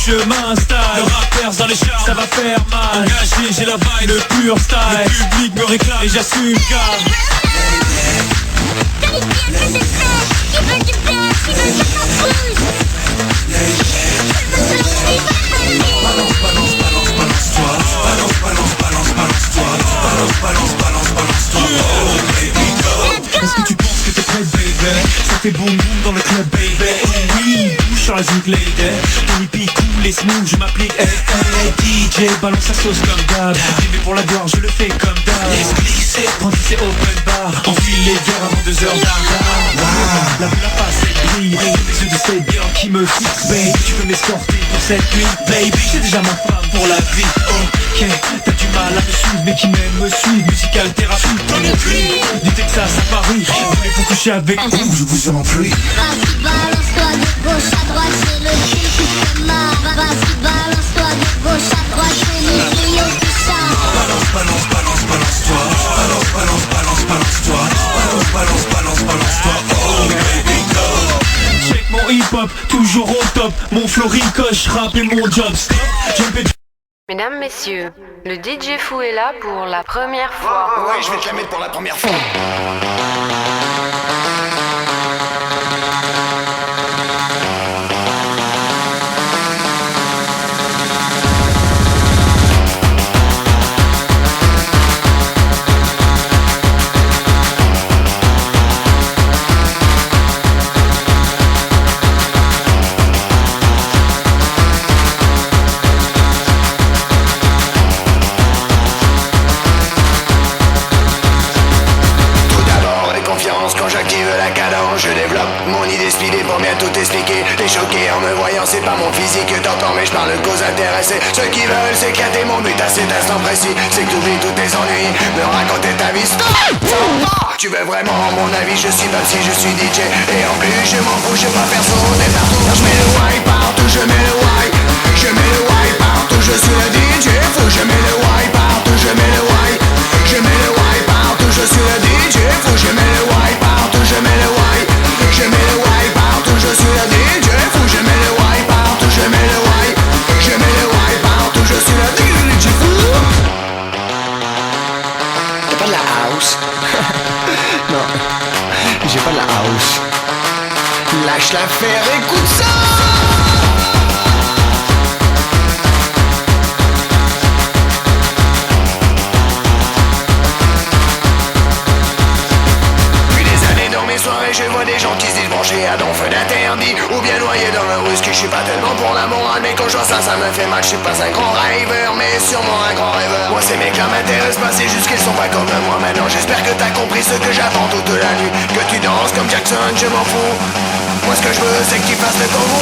je m'installe. Le rappeur dans les chars, ça va faire mal. Engagé, j'ai la vibe, le pur style. Le public me réclame et j'assume calme. Est-ce que tu penses que t'es prêt, baby? Ça fait boum boum dans le club, baby. Oui, bouge sur la zik lady. Ton hippie cool et smooth, je m'applique. Hey, hey, DJ, balance sa sauce comme d'hab. Bébé pour la gloire, je le fais comme d'hab. Laisse glisser, quand c'est open bar. Enfile les verres avant 2 heures d'argent. La vue, la face, elle brille. Les yeux de cette girl qui me fixe, baby. Tu veux m'escorter pour cette nuit, baby? J'ai déjà ma femme pour la vie. Ok, t'as du mal à me suivre, mais qui m'aime me suivre. Musical thérapie, dans le prix. Du Texas à Paris, voulez-vous coucher avec nous? Je vous en prie. Vas-y, balance-toi de gauche à droite, c'est le kill qui fait marre. Vas-y, balance-toi de gauche à droite, c'est le trio qui charme. Balance, balance, balance, balance-toi. Balance, balance, balance, balance-toi. Balance, balance, balance, balance-toi. Oh baby go. Check mon hip-hop, toujours au top. Mon flow ricoche, rap et mon job stop. Jump et Mesdames, messieurs, le DJ Fou est là pour la première fois. Ouais, je vais te la mettre pour la première fois. Je développe mon idée speedée pour bien tout expliquer. T'es choqué en me voyant, c'est pas mon physique que t'entends, mais je parle qu'aux intéressés. Ceux qui veulent s'éclater, mon but à cet instant précis, c'est que t'oublies tous tes ennuis, me raconter ta vie. Stop! Tu veux vraiment mon avis, je suis même si je suis DJ. Et en plus je m'en fous, je vais pas faire sauter partout. Je mets le white partout, je mets le white. Je mets le white partout, je suis le DJ fou. Je mets le white partout, je mets le white. Je mets le white partout, je suis le DJ fou. Je mets le white partout, je mets le white. Je mets le white partout, je suis le DJ fou. Je mets le white partout, je mets le white. Je mets le white partout, je suis le DJ fou. T'as pas de la house? Non, j'ai pas de la house. Lâche l'affaire, écoute ça. Je vois des gens qui se disent branchés à don feu d'interdit ou bien noyés dans le rusque. Je suis pas tellement pour la morale, mais quand je vois ça, ça me fait mal. Je suis pas un grand rêveur, mais sûrement un grand rêveur. Moi ces mecs là m'intéressent pas, c'est juste qu'ils sont pas comme moi. Maintenant j'espère que t'as compris ce que j'apprends toute la nuit. Que tu danses comme Jackson, je m'en fous. Moi ce que je veux c'est que tu fasses le congo.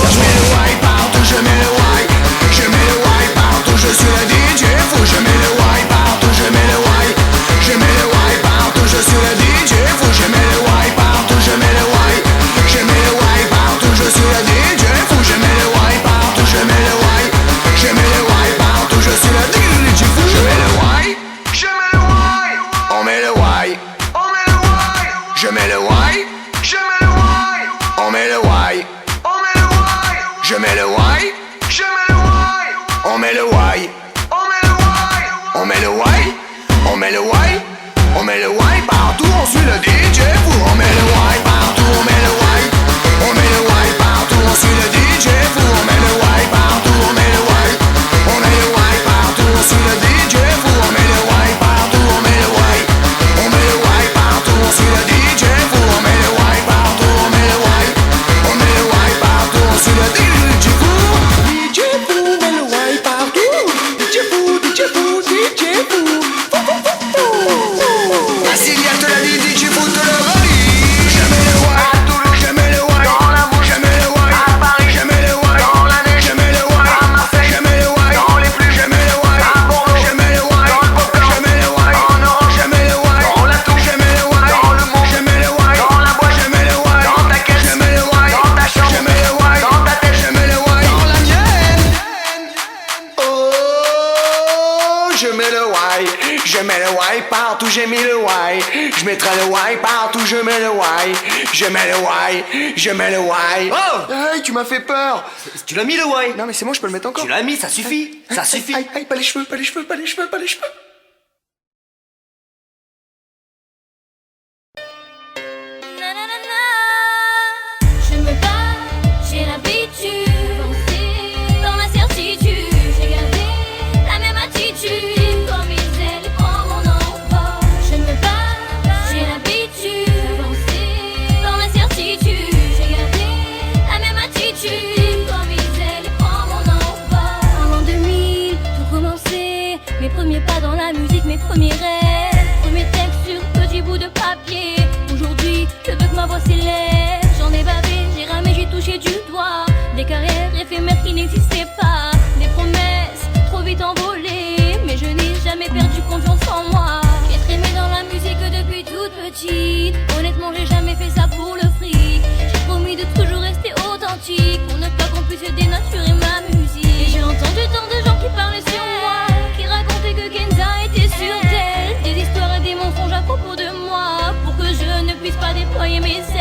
Je mets le white partout, je mets le white. Je mets le white partout, je suis le DJ fou. Je mets le white partout, je mets le white. Je mets le white partout, je suis le DJ fou. Je mets le white partout, je mets le white. Je mets le white partout, je suis le DJ fou. Je mets le white partout, je mets le white. Je mets le white partout, je suis le DJ fou. Je mets le white. Je mets le white. On met le white. On met le white. Je mets le white. Je mets le white. On met le white. On met le white. Je mets le white. Je mets le white. On met le white. On met le white. On met le white. On met le white. On met le white partout, on suit le DJ fou. On met le white partout, on met le white. On met le white partout, on suit le DJ fou. On met le white partout, on met le white. On met le white partout, on suit le DJ fou. On met le white partout, on met le white. On met le white partout, on suit le DJ fou. On met le white partout, on met le white. On met le white partout, on suit le DJ fou. DJ fou, on met le white partout. DJ fou, DJ fou, DJ fou. Brasilia te l'a dit, DJ fou te le je mets le why, je mets le why, je mets le why. Oh Hey, tu m'as fait peur. Tu l'as mis le why? Non mais c'est moi, je peux le mettre encore. Tu l'as mis, ça suffit. Ça suffit. Aïe, aïe, pas les cheveux, pas les cheveux, pas les cheveux, pas les cheveux. Je me bats, j'ai l'habitude d'avancer dans l'incertitude. J'ai gardé la même attitude, comme ils ailes prend mon envol. Je me bats, j'ai l'habitude d'avancer dans l'incertitude. J'ai gardé la même attitude, comme ils ailes prend mon envol. En l'an 2000, tout commençait, mes premiers pas dans la musique, mes premiers rêves, premiers textes sur petit bout de papier. Aujourd'hui, je veux que ma voix s'élève. J'en ai bavé, j'ai ramé, j'ai touché du doigt des carrières éphémères qui n'existaient pas, des promesses trop vite envolées, mais je n'ai jamais perdu confiance en moi. J'ai trémé dans la musique depuis toute petite. Honnêtement, j'ai jamais fait ça pour le fric. J'ai promis de toujours rester authentique, pour ne pas qu'on puisse dénaturer ma musique. Et j'ai entendu tant de gens qui parlaient sur moi, qui racontaient que Kenza était sur d'elle, des histoires et des mensonges à propos de moi, pour que je ne puisse pas déployer mes ailes.